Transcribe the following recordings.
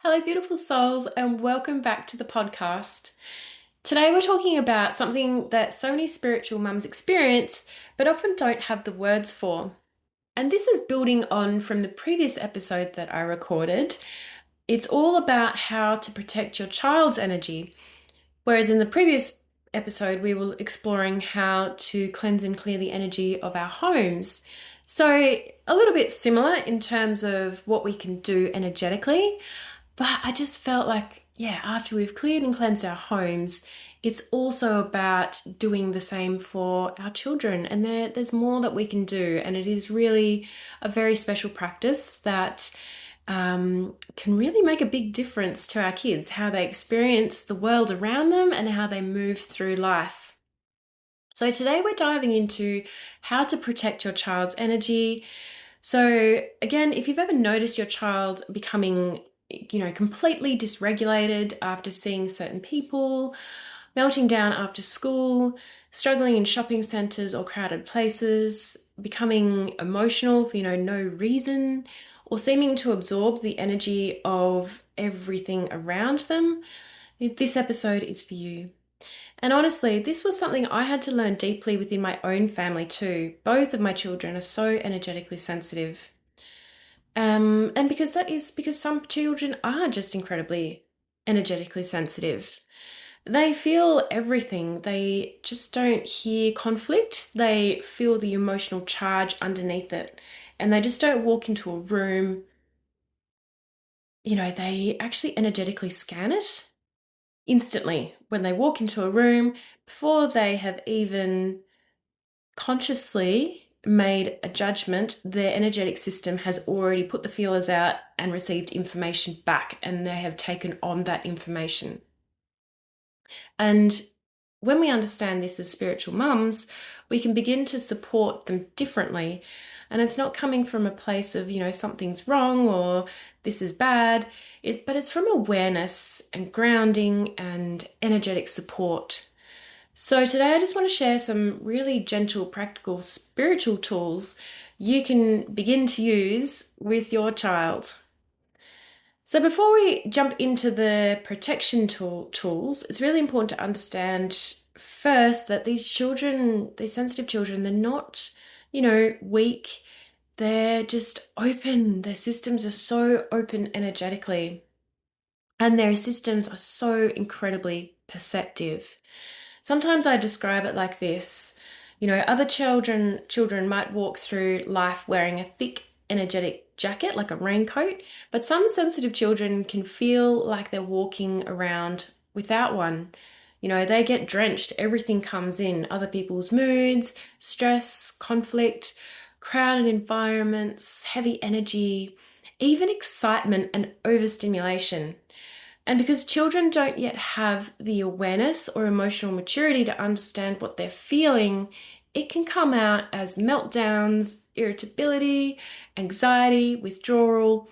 Hello, beautiful souls, and welcome back to the podcast. Today, we're talking about something that so many spiritual mums experience but often don't have the words for. And this is building on from the previous episode that I recorded. It's all about how to protect your child's energy. Whereas in the previous episode, we were exploring how to cleanse and clear the energy of our homes. So, a little bit similar in terms of what we can do energetically. But I just felt like, after we've cleared and cleansed our homes, it's also about doing the same for our children. And there's more that we can do. And it is really a very special practice that can really make a big difference to our kids, how they experience the world around them and how they move through life. So today we're diving into how to protect your child's energy. So again, if you've ever noticed your child becoming completely dysregulated after seeing certain people, melting down after school, struggling in shopping centres or crowded places, becoming emotional for no reason, or seeming to absorb the energy of everything around them, this episode is for you. And honestly, this was something I had to learn deeply within my own family too. Both of my children are so energetically sensitive. And because some children are just incredibly energetically sensitive. They feel everything. They just don't hear conflict. They feel the emotional charge underneath it. And they just don't walk into a room. They actually energetically scan it instantly when they walk into a room before they have even consciously made a judgment. Their energetic system has already put the feelers out and received information back, and they have taken on that information. And when we understand this as spiritual mums, we can begin to support them differently. And it's not coming from a place of, something's wrong or this is bad, but it's from awareness and grounding and energetic support. So today I just want to share some really gentle, practical, spiritual tools you can begin to use with your child. So before we jump into the protection tools, it's really important to understand first that these sensitive children, they're not, weak. They're just open. Their systems are so open energetically. And their systems are so incredibly perceptive. Sometimes I describe it like this. Other children might walk through life wearing a thick, energetic jacket, like a raincoat, but some sensitive children can feel like they're walking around without one. They get drenched. Everything comes in. Other people's moods, stress, conflict, crowded environments, heavy energy, even excitement and overstimulation. And because children don't yet have the awareness or emotional maturity to understand what they're feeling, it can come out as meltdowns, irritability, anxiety, withdrawal,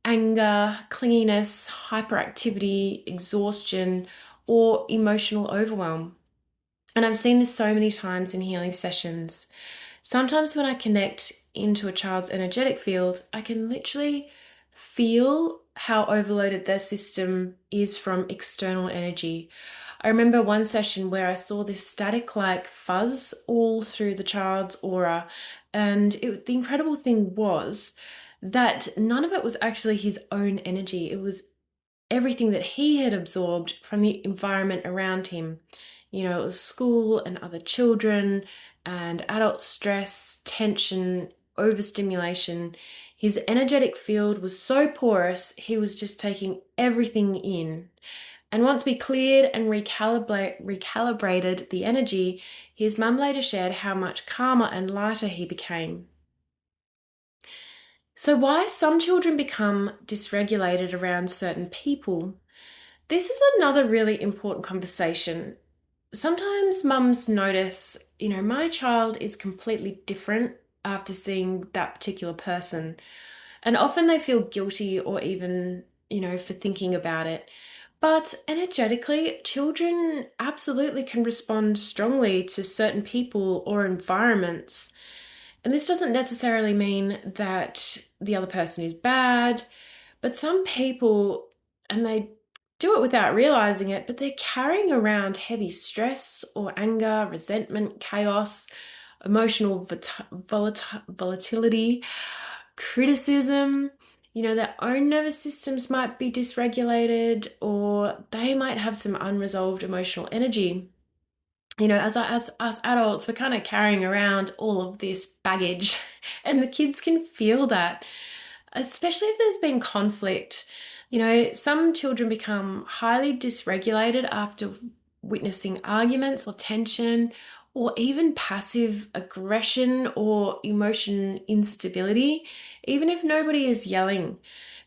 anger, clinginess, hyperactivity, exhaustion, or emotional overwhelm. And I've seen this so many times in healing sessions. Sometimes when I connect into a child's energetic field, I can literally feel how overloaded their system is from external energy. I remember one session where I saw this static-like fuzz all through the child's aura, and the incredible thing was that none of it was actually his own energy. It was everything that he had absorbed from the environment around him. It was school and other children and adult stress, tension, overstimulation. His energetic field was so porous, he was just taking everything in. And once we cleared and recalibrated the energy, his mum later shared how much calmer and lighter he became. So why some children become dysregulated around certain people? This is another really important conversation. Sometimes mums notice, my child is completely different after seeing that particular person. And often they feel guilty or even, for thinking about it. But energetically, children absolutely can respond strongly to certain people or environments. And this doesn't necessarily mean that the other person is bad, but some people and they do it without realizing it, but they're carrying around heavy stress or anger, resentment, chaos, emotional volatility, criticism. Their own nervous systems might be dysregulated, or they might have some unresolved emotional energy. As us adults, we're kind of carrying around all of this baggage, and the kids can feel that, especially if there's been conflict. Some children become highly dysregulated after witnessing arguments or tension, or even passive aggression or emotion instability, even if nobody is yelling.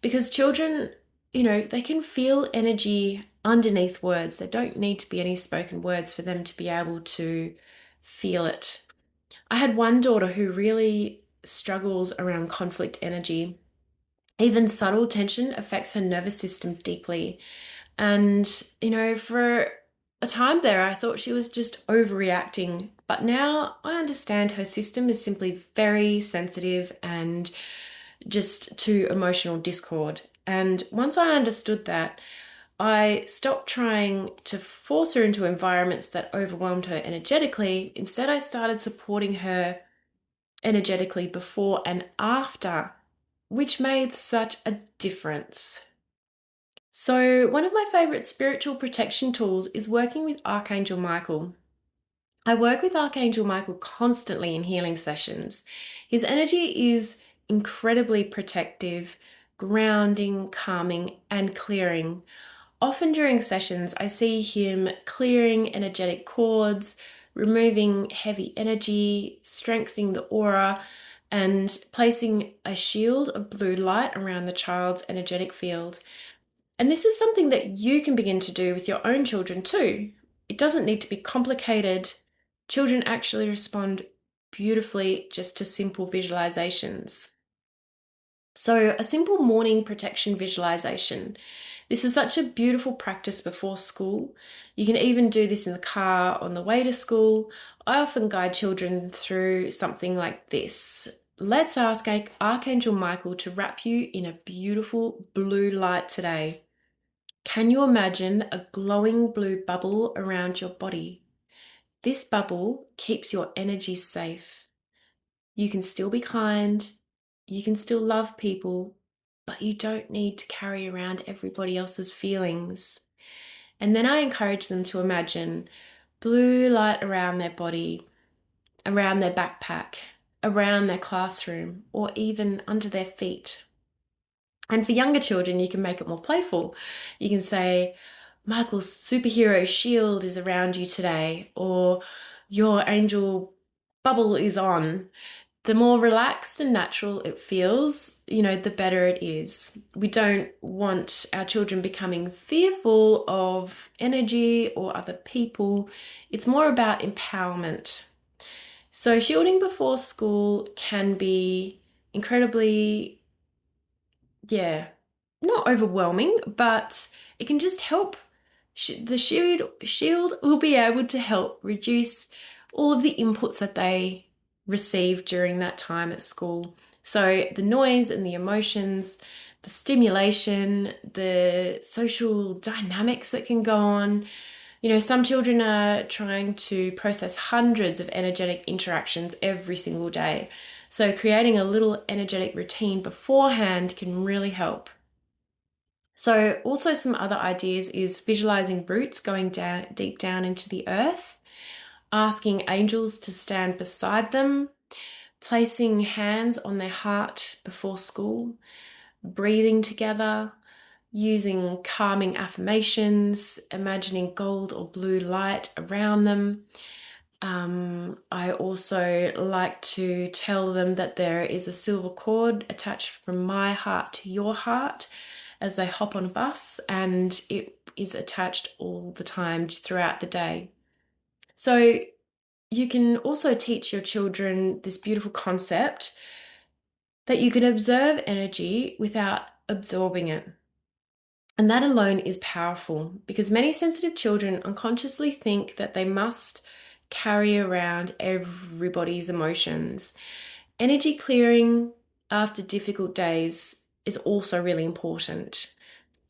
Because children, they can feel energy underneath words. There don't need to be any spoken words for them to be able to feel it. I had one daughter who really struggles around conflict energy. Even subtle tension affects her nervous system deeply. And, for a time there, I thought she was just overreacting. But now I understand her system is simply very sensitive and just to emotional discord. And once I understood that, I stopped trying to force her into environments that overwhelmed her energetically. Instead, I started supporting her energetically before and after, which made such a difference. So, one of my favorite spiritual protection tools is working with Archangel Michael. I work with Archangel Michael constantly in healing sessions. His energy is incredibly protective, grounding, calming, and clearing. Often during sessions, I see him clearing energetic cords, removing heavy energy, strengthening the aura, and placing a shield of blue light around the child's energetic field. And this is something that you can begin to do with your own children too. It doesn't need to be complicated. Children actually respond beautifully just to simple visualizations. So, a simple morning protection visualization. This is such a beautiful practice before school. You can even do this in the car on the way to school. I often guide children through something like this. Let's ask Archangel Michael to wrap you in a beautiful blue light today. Can you imagine a glowing blue bubble around your body? This bubble keeps your energy safe. You can still be kind, you can still love people, but you don't need to carry around everybody else's feelings. And then I encourage them to imagine blue light around their body, around their backpack, around their classroom, or even under their feet. And for younger children, you can make it more playful. You can say, Michael's superhero shield is around you today, or your angel bubble is on. The more relaxed and natural it feels, the better it is. We don't want our children becoming fearful of energy or other people. It's more about empowerment. So shielding before school can be incredibly, not overwhelming, but it can just help. The shield will be able to help reduce all of the inputs that they receive during that time at school. So the noise and the emotions, the stimulation, the social dynamics that can go on. Some children are trying to process hundreds of energetic interactions every single day. So creating a little energetic routine beforehand can really help. So also some other ideas is visualizing roots going down deep down into the earth, asking angels to stand beside them, placing hands on their heart before school, breathing together, using calming affirmations, imagining gold or blue light around them. I also like to tell them that there is a silver cord attached from my heart to your heart as they hop on a bus, and it is attached all the time throughout the day. So you can also teach your children this beautiful concept that you can observe energy without absorbing it. And that alone is powerful because many sensitive children unconsciously think that they must carry around everybody's emotions. Energy clearing after difficult days is also really important.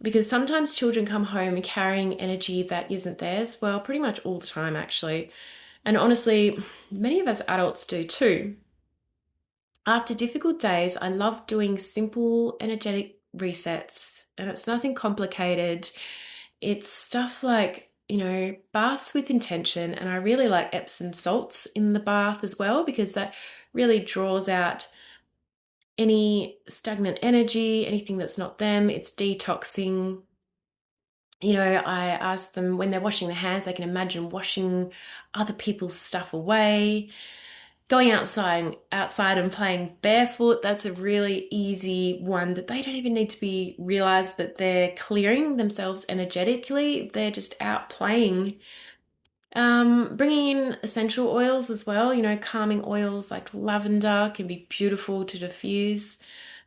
because sometimes children come home carrying energy that isn't theirs. Well, pretty much all the time, actually. And honestly, many of us adults do too. After difficult days, I love doing simple energetic resets, and it's nothing complicated. It's stuff like, baths with intention, and I really like Epsom salts in the bath as well because that really draws out any stagnant energy, anything that's not them. It's detoxing. I ask them when they're washing their hands, they can imagine washing other people's stuff away. Going outside and playing barefoot, that's a really easy one that they don't even need to be realize that they're clearing themselves energetically. They're just out playing. Bringing in essential oils as well, calming oils like lavender can be beautiful to diffuse.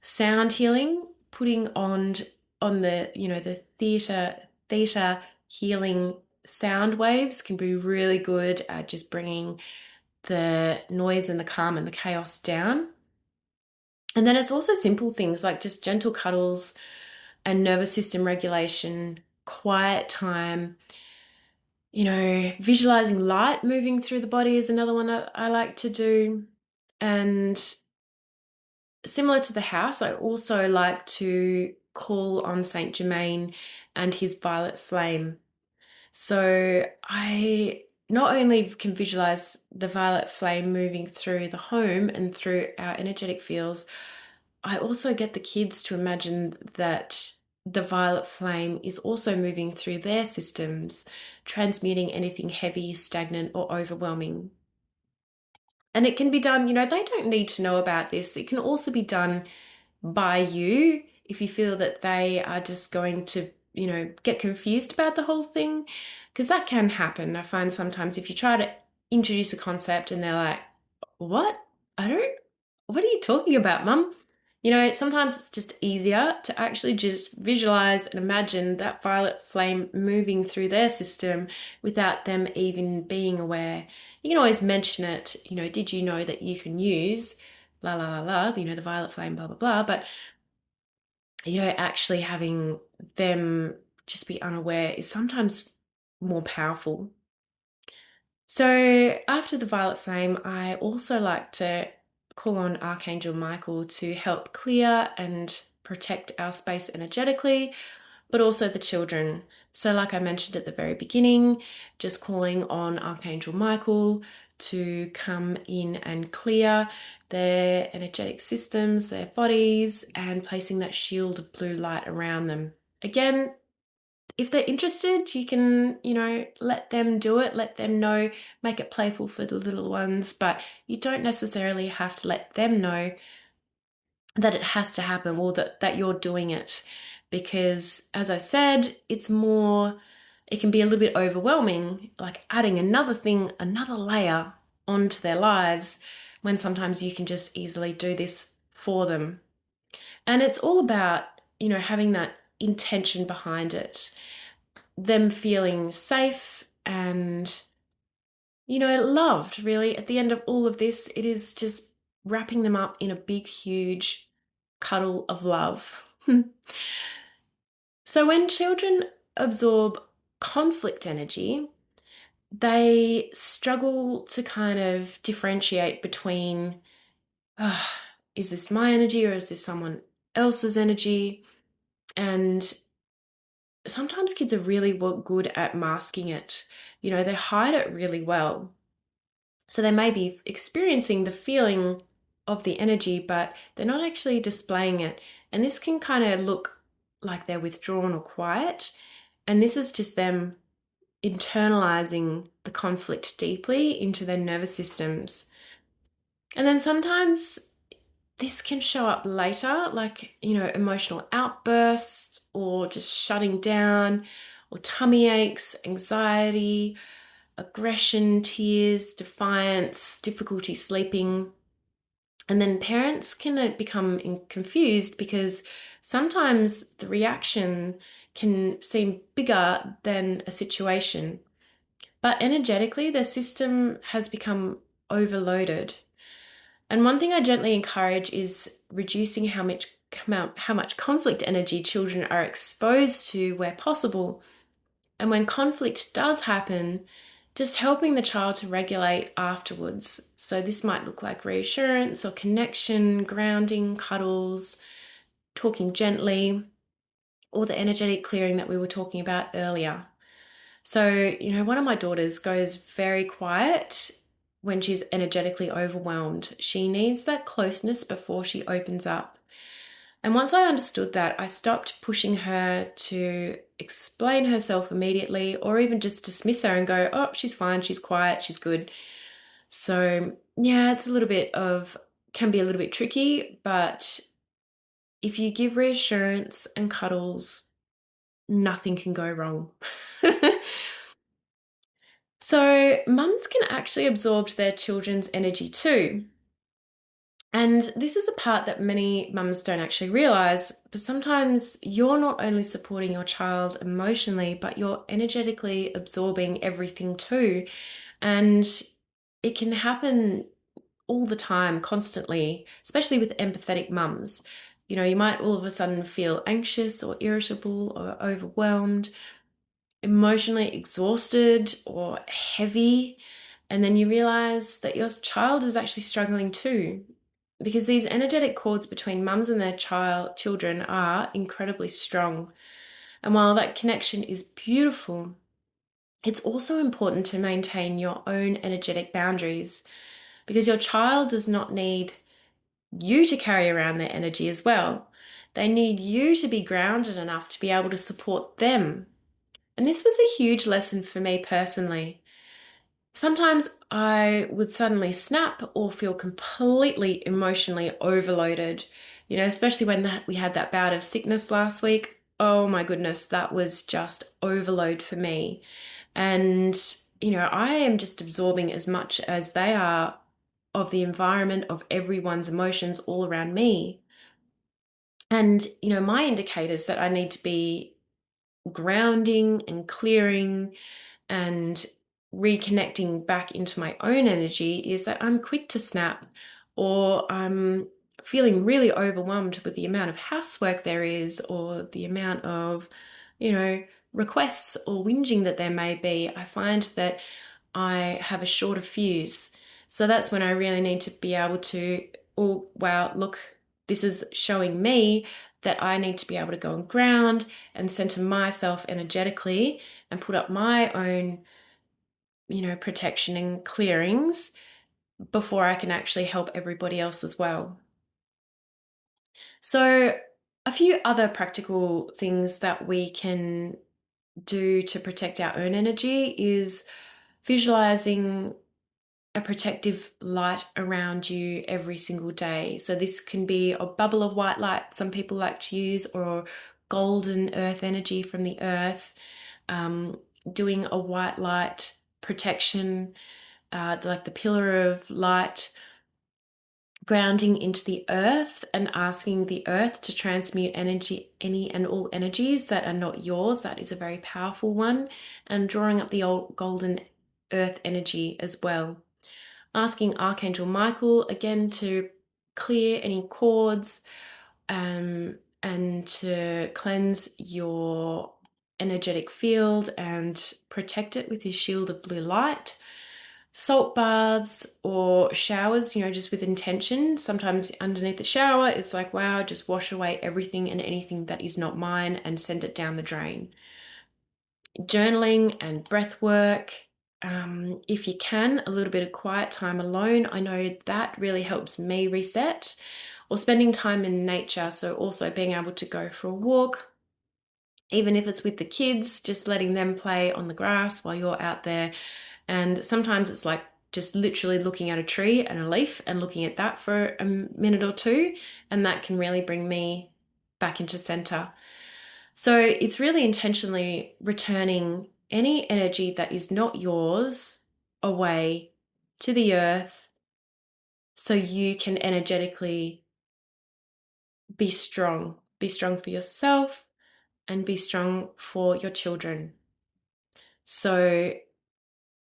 Sound healing, putting on the theta healing sound waves can be really good at just bringing the noise and the calm and the chaos down. And then it's also simple things like just gentle cuddles and nervous system regulation, quiet time. Visualizing light moving through the body is another one that I like to do. And similar to the house, I also like to call on Saint Germain and his violet flame. So I not only can visualize the violet flame moving through the home and through our energetic fields, I also get the kids to imagine that the violet flame is also moving through their systems, transmuting anything heavy, stagnant, or overwhelming. And it can be done, they don't need to know about this. It can also be done by you if you feel that they are just going to, get confused about the whole thing, because that can happen. I find sometimes if you try to introduce a concept and they're like, what? What are you talking about, Mum? Sometimes it's just easier to actually just visualize and imagine that violet flame moving through their system without them even being aware. You can always mention it, did you know that you can use la la la la, the violet flame, blah, blah, blah. But, actually having them just be unaware is sometimes more powerful. So after the violet flame, I also like to call on Archangel Michael to help clear and protect our space energetically, but also the children. So like I mentioned at the very beginning, just calling on Archangel Michael to come in and clear their energetic systems, their bodies, and placing that shield of blue light around them. Again, if they're interested, you can, let them do it, let them know, make it playful for the little ones, but you don't necessarily have to let them know that it has to happen or that you're doing it. Because as I said, it can be a little bit overwhelming, like adding another thing, another layer onto their lives, when sometimes you can just easily do this for them. And it's all about, having that intention behind it, them feeling safe and, loved, really. At the end of all of this, it is just wrapping them up in a big, huge cuddle of love. So when children absorb conflict energy, they struggle to kind of differentiate between, is this my energy or is this someone else's energy? And sometimes kids are really good at masking it. They hide it really well. So they may be experiencing the feeling of the energy, but they're not actually displaying it. And this can kind of look like they're withdrawn or quiet. And this is just them internalizing the conflict deeply into their nervous systems. And then sometimes this can show up later, like, emotional outbursts or just shutting down or tummy aches, anxiety, aggression, tears, defiance, difficulty sleeping. And then parents can become confused because sometimes the reaction can seem bigger than a situation. But energetically, their system has become overloaded. And one thing I gently encourage is reducing how how much conflict energy children are exposed to where possible. And when conflict does happen, just helping the child to regulate afterwards. So this might look like reassurance or connection, grounding, cuddles, talking gently, or the energetic clearing that we were talking about earlier. So, one of my daughters goes very quiet when she's energetically overwhelmed. She needs that closeness before she opens up. And once I understood that, I stopped pushing her to explain herself immediately or even just dismiss her and go, oh, she's fine, she's quiet, she's good. So, yeah, can be a little bit tricky, but if you give reassurance and cuddles, nothing can go wrong. So, mums can actually absorb their children's energy too. And this is a part that many mums don't actually realize, but sometimes you're not only supporting your child emotionally, but you're energetically absorbing everything too. And it can happen all the time, constantly, especially with empathetic mums. You might all of a sudden feel anxious or irritable or overwhelmed, emotionally exhausted or heavy, and then you realize that your child is actually struggling too, because these energetic cords between mums and their children are incredibly strong. And while that connection is beautiful, it's also important to maintain your own energetic boundaries, because your child does not need you to carry around their energy as well. They need you to be grounded enough to be able to support them. And this was a huge lesson for me personally. Sometimes I would suddenly snap or feel completely emotionally overloaded, especially when we had that bout of sickness last week. Oh my goodness, that was just overload for me. And, I am just absorbing as much as they are of the environment, of everyone's emotions all around me. And, my indicators that I need to be grounding and clearing and reconnecting back into my own energy is that I'm quick to snap, or I'm feeling really overwhelmed with the amount of housework there is, or the amount of, requests or whinging that there may be. I find that I have a shorter fuse. So that's when I really need to be able to, oh, wow, look, this is showing me that I need to be able to go and ground and center myself energetically and put up my own, protection and clearings before I can actually help everybody else as well. So, a few other practical things that we can do to protect our own energy is visualizing a protective light around you every single day. So this can be a bubble of white light some people like to use, or golden earth energy from the earth, doing a white light protection, like the pillar of light, grounding into the earth and asking the earth to transmute energy, any and all energies that are not yours. That is a very powerful one. And drawing up the old golden earth energy as well. Asking Archangel Michael again to clear any cords, and to cleanse your energetic field and protect it with his shield of blue light. Salt baths or showers, just with intention. Sometimes underneath the shower, it's like, wow, just wash away everything and anything that is not mine and send it down the drain. Journaling and breath work. If you can, a little bit of quiet time alone. I know that really helps me reset. Or spending time in nature. So also being able to go for a walk, even if it's with the kids, just letting them play on the grass while you're out there. And sometimes it's like just literally looking at a tree and a leaf and looking at that for a minute or two. And that can really bring me back into center. So it's really intentionally returning any energy that is not yours away to the earth so you can energetically be strong. Be strong for yourself and be strong for your children. So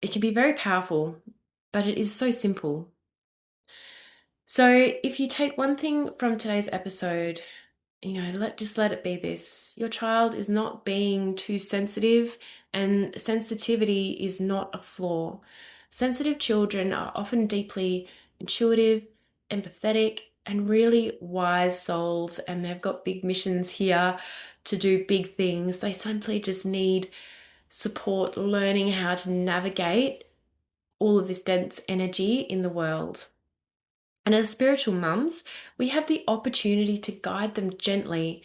it can be very powerful, but it is so simple. So if you take one thing from today's episode, just let it be this. Your child is not being too sensitive, and sensitivity is not a flaw. Sensitive children are often deeply intuitive, empathetic, and really wise souls, and they've got big missions here to do big things. They simply just need support learning how to navigate all of this dense energy in the world. And as spiritual mums, we have the opportunity to guide them gently,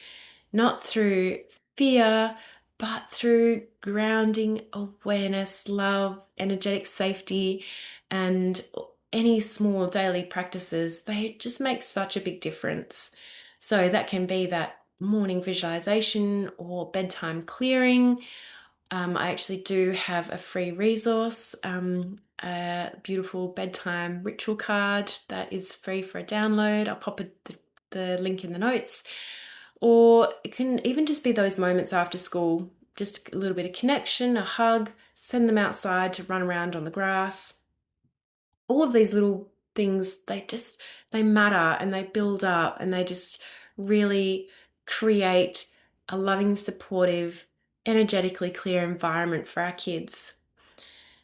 not through fear, but through grounding, awareness, love, energetic safety, and any small daily practices. They just make such a big difference. So that can be that morning visualization or bedtime clearing. I actually do have a free resource, a beautiful bedtime ritual card that is free for a download. I'll pop the link in the notes. Or it can even just be those moments after school, just a little bit of connection, a hug, send them outside to run around on the grass. All of these little things, they matter and they build up and they just really create a loving, supportive, energetically clear environment for our kids.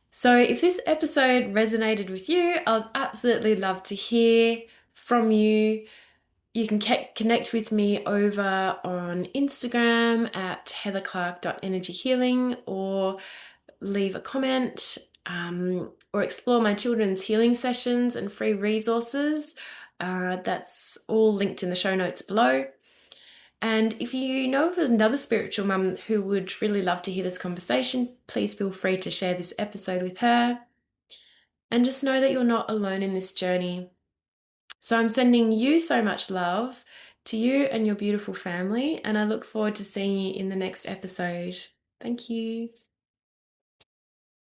So if this episode resonated with you, I'd absolutely love to hear from you. You can connect with me over on Instagram at heatherclark.energyhealing, or leave a comment, or explore my children's healing sessions and free resources. That's all linked in the show notes below. And if you know of another spiritual mum who would really love to hear this conversation, please feel free to share this episode with her. And just know that you're not alone in this journey. So I'm sending you so much love to you and your beautiful family, and I look forward to seeing you in the next episode. Thank you.